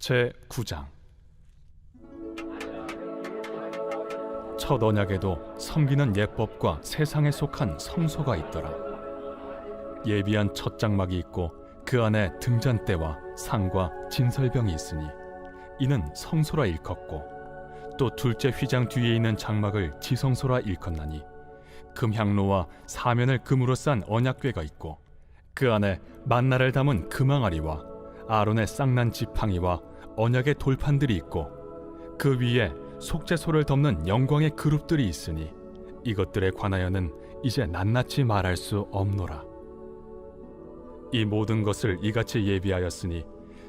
제9장. 첫 언약에도 섬기는 예법과 세상에 속한 성소가 있더라. 예비한 첫 장막이 있고 그 안에 등잔대와 상과 진설병이 있으니 이는 성소라 일컫고, 또 둘째 휘장 뒤에 있는 장막을 지성소라 일컫나니 금향로와 사면을 금으로 싼 언약궤가 있고 그 안에 만나를 담은 금항아리와 아론의 쌍난 지팡이와 언약의 돌판들이 있고 그 위에 속죄소를 덮는 영광의 그룹들이 있으니 이것들에 관하여는 이제 낱낱이 말할 수 없노라. 이 모든 것을 이같이 예비하였으니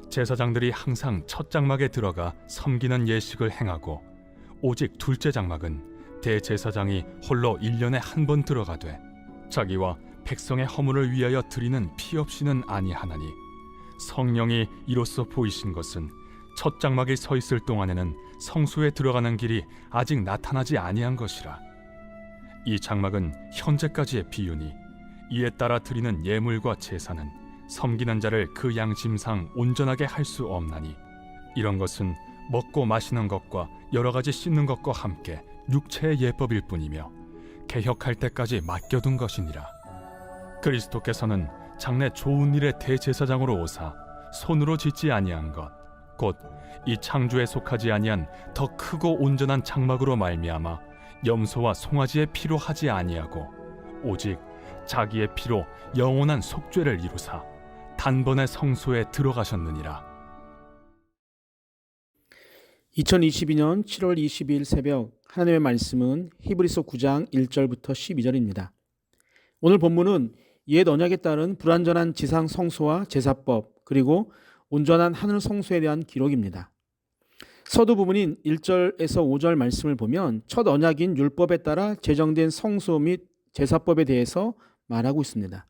제사장들이 항상 첫 장막에 들어가 섬기는 예식을 행하고, 오직 둘째 장막은 대제사장이 홀로 1년에 한 번 들어가되 자기와 백성의 허물을 위하여 드리는 피 없이는 아니하나니, 성령이 이로써 보이신 것은 첫 장막에 서 있을 동안에는 성소에 들어가는 길이 아직 나타나지 아니한 것이라. 이 장막은 현재까지의 비유니 이에 따라 드리는 예물과 제사는 섬기는 자를 그 양심상 온전하게 할 수 없나니, 이런 것은 먹고 마시는 것과 여러 가지 씻는 것과 함께 육체의 예법일 뿐이며 개혁할 때까지 맡겨둔 것이니라. 그리스도께서는 장래 좋은 일의 대제사장으로 오사 손으로 짓지 아니한 것, 곧 이 창조에 속하지 아니한 더 크고 온전한 장막으로 말미암아 염소와 송아지의 피로 하지 아니하고 오직 자기의 피로 영원한 속죄를 이루사 단번에 성소에 들어가셨느니라. 2022년 7월 22일 새벽 하나님의 말씀은 히브리서 9장 1절부터 12절입니다. 오늘 본문은 옛 언약에 따른 불완전한 지상 성소와 제사법, 그리고 온전한 하늘 성소에 대한 기록입니다. 서두 부분인 1절에서 5절 말씀을 보면 첫 언약인 율법에 따라 제정된 성소 및 제사법에 대해서 말하고 있습니다.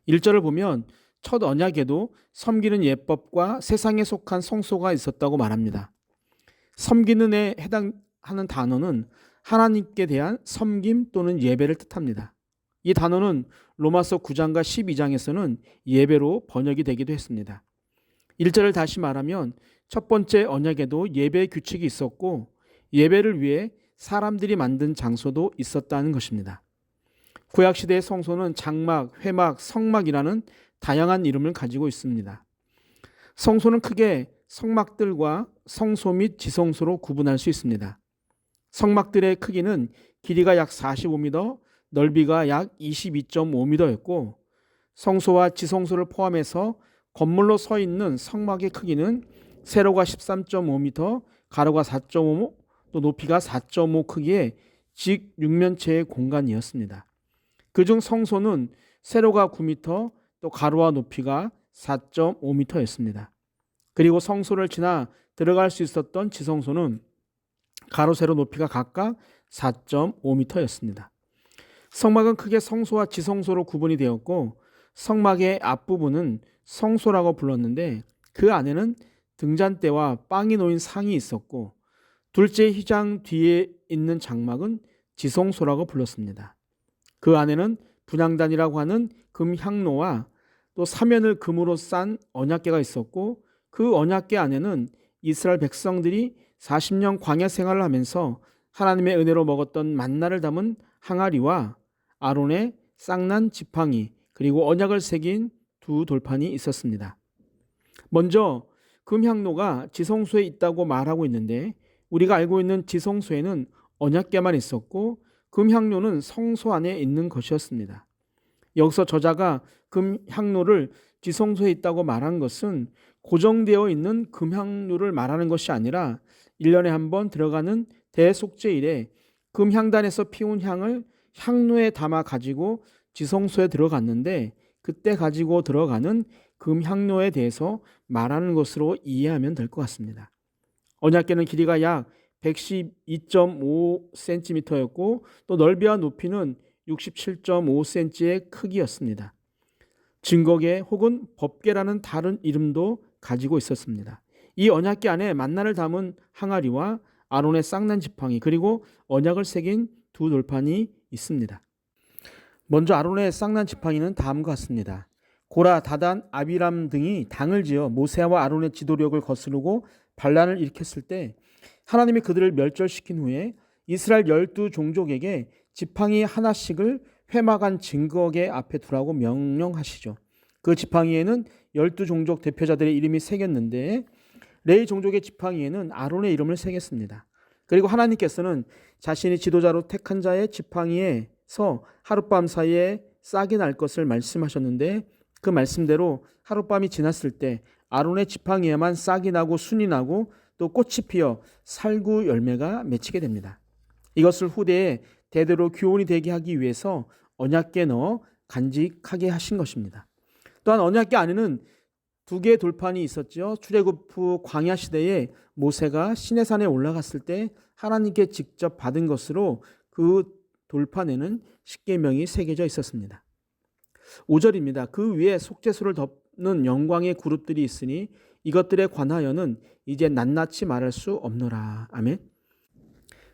1절을 보면 첫 언약에도 섬기는 예법과 세상에 속한 성소가 있었다고 말합니다. 섬기는에 해당하는 단어는 하나님께 대한 섬김 또는 예배를 뜻합니다. 이 단어는 로마서 9장과 12장에서는 예배로 번역이 되기도 했습니다. 1절을 다시 말하면 첫 번째 언약에도 예배의 규칙이 있었고 예배를 위해 사람들이 만든 장소도 있었다는 것입니다. 구약시대의 성소는 장막, 회막, 성막이라는 다양한 이름을 가지고 있습니다. 성소는 크게 성막들과 성소 및 지성소로 구분할 수 있습니다. 성막들의 크기는 길이가 약 45m, 넓이가 약 22.5m였고 성소와 지성소를 포함해서 건물로 서 있는 성막의 크기는 세로가 13.5m, 가로가 4.5, 또 높이가 4.5 크기의 직육면체의 공간이었습니다. 그중 성소는 세로가 9m, 또 가로와 높이가 4.5m였습니다. 그리고 성소를 지나 들어갈 수 있었던 지성소는 가로, 세로 높이가 각각 4.5m였습니다. 성막은 크게 성소와 지성소로 구분이 되었고 성막의 앞부분은 성소라고 불렀는데 그 안에는 등잔대와 빵이 놓인 상이 있었고 둘째 휘장 뒤에 있는 장막은 지성소라고 불렀습니다. 그 안에는 분향단이라고 하는 금향로와 또 사면을 금으로 싼 언약궤가 있었고 그 언약궤 안에는 이스라엘 백성들이 40년 광야 생활을 하면서 하나님의 은혜로 먹었던 만나를 담은 항아리와 아론의 쌍난 지팡이, 그리고 언약을 새긴 두 돌판이 있었습니다. 먼저 금향로가 지성소에 있다고 말하고 있는데 우리가 알고 있는 지성소에는 언약궤만 있었고 금향로는 성소 안에 있는 것이었습니다. 여기서 저자가 금향로를 지성소에 있다고 말한 것은 고정되어 있는 금향로를 말하는 것이 아니라 1년에 한 번 들어가는 대속죄일에 금향단에서 피운 향을 향로에 담아 가지고 지성소에 들어갔는데 그때 가지고 들어가는 금향로에 대해서 말하는 것으로 이해하면 될 것 같습니다. 언약궤는 길이가 약 112.5cm였고 또 넓이와 높이는 67.5cm의 크기였습니다. 증거계 혹은 법계라는 다른 이름도 가지고 있었습니다. 이 언약궤 안에 만나를 담은 항아리와 아론의 쌍난 지팡이 그리고 언약을 새긴 두 돌판이 있습니다. 먼저 아론의 쌍난 지팡이는 다음과 같습니다. 고라, 다단, 아비람 등이 당을 지어 모세와 아론의 지도력을 거스르고 반란을 일으켰을 때 하나님이 그들을 멸절시킨 후에 이스라엘 12종족에게 지팡이 하나씩을 회막한 증거계 앞에 두라고 명령하시죠. 그 지팡이에는 12종족 대표자들의 이름이 새겼는데 레위 종족의 지팡이에는 아론의 이름을 새겼습니다. 그리고 하나님께서는 자신이 지도자로 택한 자의 지팡이에서 하룻밤 사이에 싹이 날 것을 말씀하셨는데 그 말씀대로 하룻밤이 지났을 때 아론의 지팡이에만 싹이 나고 순이 나고 또 꽃이 피어 살구 열매가 맺히게 됩니다. 이것을 후대에 대대로 교훈이 되게 하기 위해서 언약궤에 넣어 간직하게 하신 것입니다. 또한 언약궤 안에는 두 개의 돌판이 있었죠. 출애굽 후 광야 시대에 모세가 시내산에 올라갔을 때 하나님께 직접 받은 것으로 그 돌판에는 십계명이 새겨져 있었습니다. 5절입니다. 그 위에 속죄소를 덮는 영광의 그룹들이 있으니 이것들에 관하여는 이제 낱낱이 말할 수 없노라. 아멘.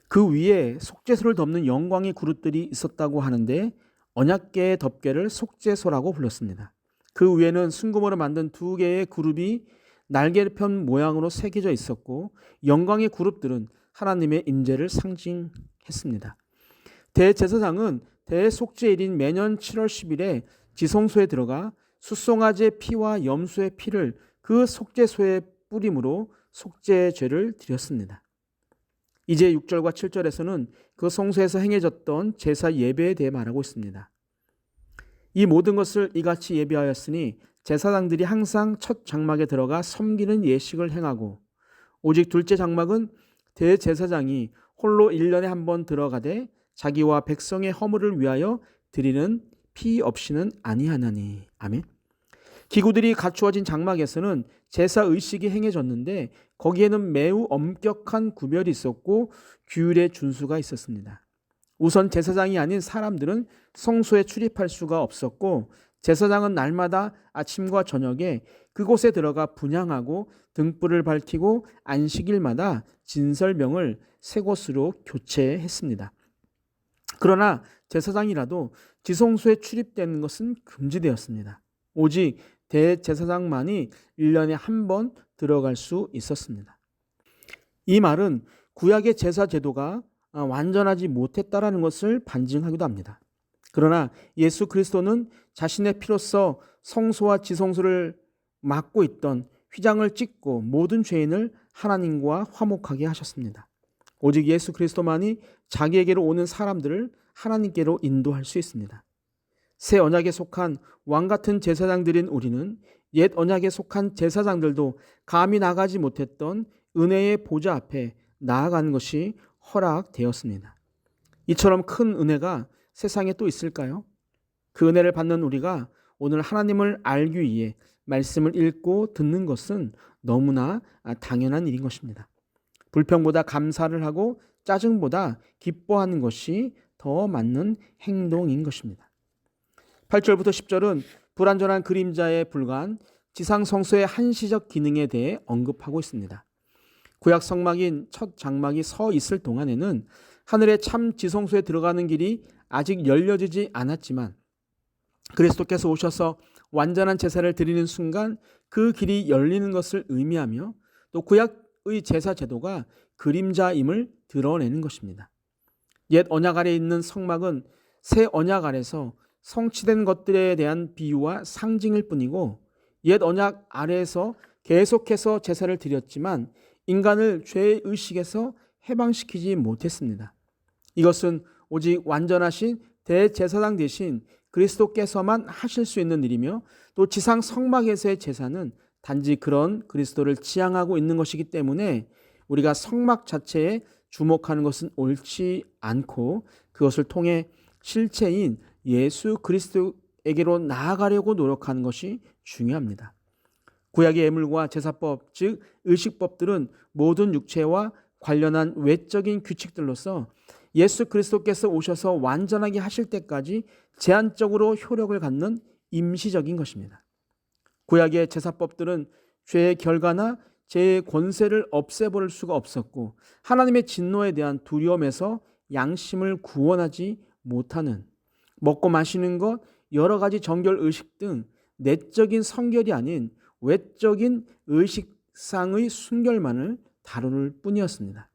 그 위에 속죄소를 덮는 영광의 그룹들이 있었다고 하는데 언약궤의 덮개를 속죄소라고 불렀습니다. 그 위에는 순금으로 만든 두 개의 그룹이 날개편 모양으로 새겨져 있었고 영광의 그룹들은 하나님의 임재를 상징했습니다. 대제사장은 대속죄일인 매년 7월 10일에 지성소에 들어가 숫송아지의 피와 염소의 피를 그 속죄소에 뿌림으로 속죄죄를 드렸습니다. 이제 6절과 7절에서는 그 성소에서 행해졌던 제사 예배에 대해 말하고 있습니다. 이 모든 것을 이같이 예비하였으니 제사장들이 항상 첫 장막에 들어가 섬기는 예식을 행하고 오직 둘째 장막은 대제사장이 홀로 1년에 한 번 들어가되 자기와 백성의 허물을 위하여 드리는 피 없이는 아니하나니. 아멘. 기구들이 갖추어진 장막에서는 제사 의식이 행해졌는데 거기에는 매우 엄격한 구별이 있었고 규율의 준수가 있었습니다. 우선 제사장이 아닌 사람들은 성소에 출입할 수가 없었고 제사장은 날마다 아침과 저녁에 그곳에 들어가 분향하고 등불을 밝히고 안식일마다 진설명을 새 곳으로 교체했습니다. 그러나 제사장이라도 지성소에 출입되는 것은 금지되었습니다. 오직 대제사장만이 1년에 한 번 들어갈 수 있었습니다. 이 말은 구약의 제사 제도가 완전하지 못했다라는 것을 반증하기도 합니다. 그러나 예수 그리스도는 자신의 피로써 성소와 지성소를 막고 있던 휘장을 찢고 모든 죄인을 하나님과 화목하게 하셨습니다. 오직 예수 그리스도만이 자기에게로 오는 사람들을 하나님께로 인도할 수 있습니다. 새 언약에 속한 왕같은 제사장들인 우리는 옛 언약에 속한 제사장들도 감히 나가지 못했던 은혜의 보좌 앞에 나아가는 것이 허락되었습니다. 이처럼 큰 은혜가 세상에 또 있을까요? 그 은혜를 받는 우리가 오늘 하나님을 알기 위해 말씀을 읽고 듣는 것은 너무나 당연한 일인 것입니다. 불평보다 감사를 하고 짜증보다 기뻐하는 것이 더 맞는 행동인 것입니다. 8절부터 10절은 불완전한 그림자에 불과한 지상성소의 한시적 기능에 대해 언급하고 있습니다. 구약 성막인 첫 장막이 서 있을 동안에는 하늘의 참 지성소에 들어가는 길이 아직 열려지지 않았지만 그리스도께서 오셔서 완전한 제사를 드리는 순간 그 길이 열리는 것을 의미하며 또 구약의 제사 제도가 그림자임을 드러내는 것입니다. 옛 언약 아래에 있는 성막은 새 언약 아래서 성취된 것들에 대한 비유와 상징일 뿐이고 옛 언약 아래에서 계속해서 제사를 드렸지만 인간을 죄의 의식에서 해방시키지 못했습니다. 이것은 오직 완전하신 대제사장 대신 그리스도께서만 하실 수 있는 일이며 또 지상 성막에서의 제사는 단지 그런 그리스도를 지향하고 있는 것이기 때문에 우리가 성막 자체에 주목하는 것은 옳지 않고 그것을 통해 실체인 예수 그리스도에게로 나아가려고 노력하는 것이 중요합니다. 구약의 예물과 제사법, 즉 의식법들은 모든 육체와 관련한 외적인 규칙들로서 예수 그리스도께서 오셔서 완전하게 하실 때까지 제한적으로 효력을 갖는 임시적인 것입니다. 구약의 제사법들은 죄의 결과나 죄의 권세를 없애버릴 수가 없었고 하나님의 진노에 대한 두려움에서 양심을 구원하지 못하는 먹고 마시는 것, 여러 가지 정결 의식 등 내적인 성결이 아닌 외적인 의식상의 순결만을 다룰 뿐이었습니다.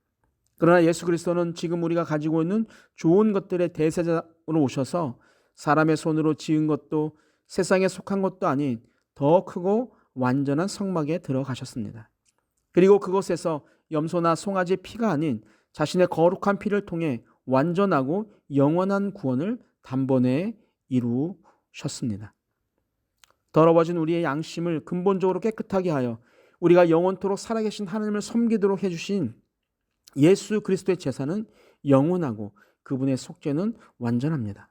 그러나 예수 그리스도는 지금 우리가 가지고 있는 좋은 것들의 대세자로 오셔서 사람의 손으로 지은 것도 세상에 속한 것도 아닌 더 크고 완전한 성막에 들어가셨습니다. 그리고 그곳에서 염소나 송아지의 피가 아닌 자신의 거룩한 피를 통해 완전하고 영원한 구원을 단번에 이루셨습니다. 더러워진 우리의 양심을 근본적으로 깨끗하게 하여 우리가 영원토록 살아계신 하나님을 섬기도록 해주신 예수 그리스도의 제사는 영원하고 그분의 속죄는 완전합니다.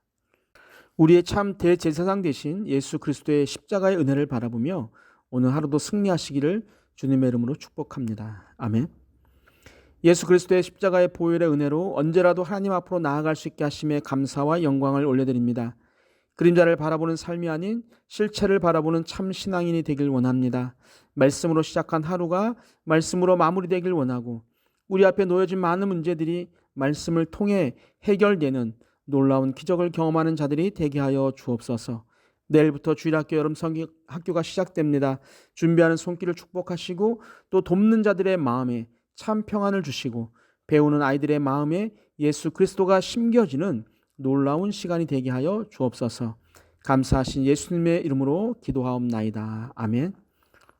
우리의 참 대제사장 되신 예수 그리스도의 십자가의 은혜를 바라보며 오늘 하루도 승리하시기를 주님의 이름으로 축복합니다. 아멘. 예수 그리스도의 십자가의 보혈의 은혜로 언제라도 하나님 앞으로 나아갈 수 있게 하심에 감사와 영광을 올려드립니다. 그림자를 바라보는 삶이 아닌 실체를 바라보는 참 신앙인이 되길 원합니다. 말씀으로 시작한 하루가 말씀으로 마무리되길 원하고 우리 앞에 놓여진 많은 문제들이 말씀을 통해 해결되는 놀라운 기적을 경험하는 자들이 되게 하여 주옵소서. 내일부터 주일학교 여름 성경학교가 시작됩니다. 준비하는 손길을 축복하시고 또 돕는 자들의 마음에 참 평안을 주시고 배우는 아이들의 마음에 예수 그리스도가 심겨지는 놀라운 시간이 되게 하여 주옵소서. 감사하신 예수님의 이름으로 기도하옵나이다. 아멘.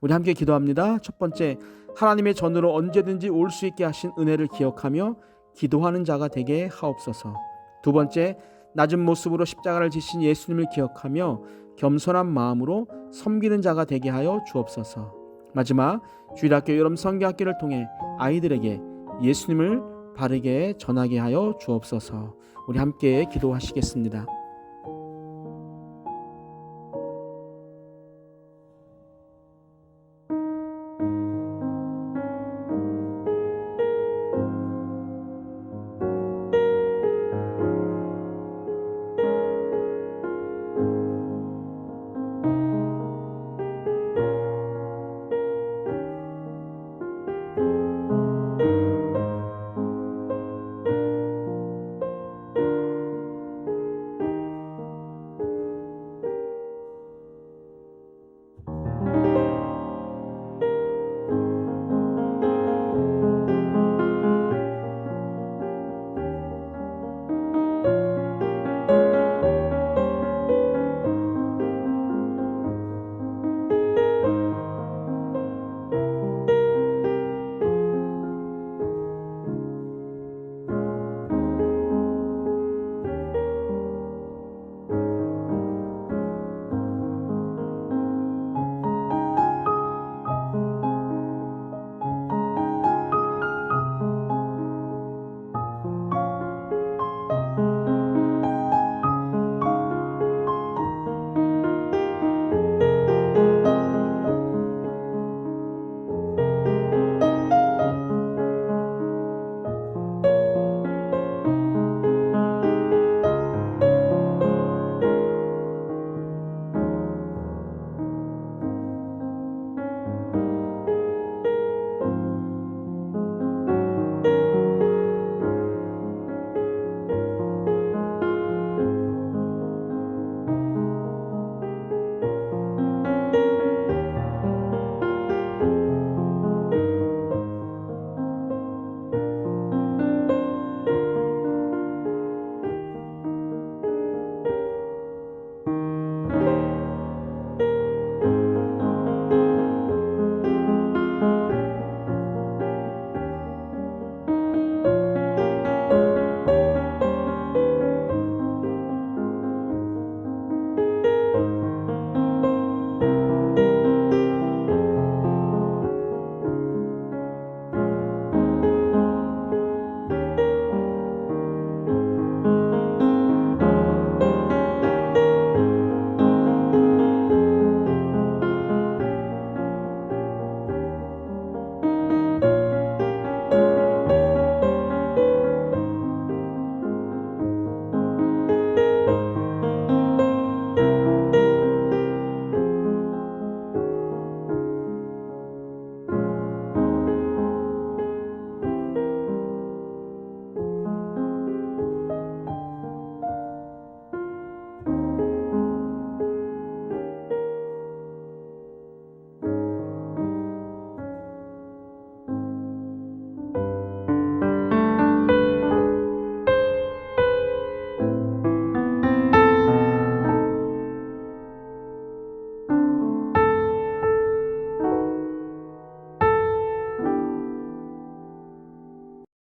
우리 함께 기도합니다. 첫 번째, 하나님의 전으로 언제든지 올 수 있게 하신 은혜를 기억하며 기도하는 자가 되게 하옵소서. 두 번째, 낮은 모습으로 십자가를 지신 예수님을 기억하며 겸손한 마음으로 섬기는 자가 되게 하여 주옵소서. 마지막, 주일학교 여름 성경학교를 통해 아이들에게 예수님을 바르게 전하게 하여 주옵소서. 우리 함께 기도하시겠습니다.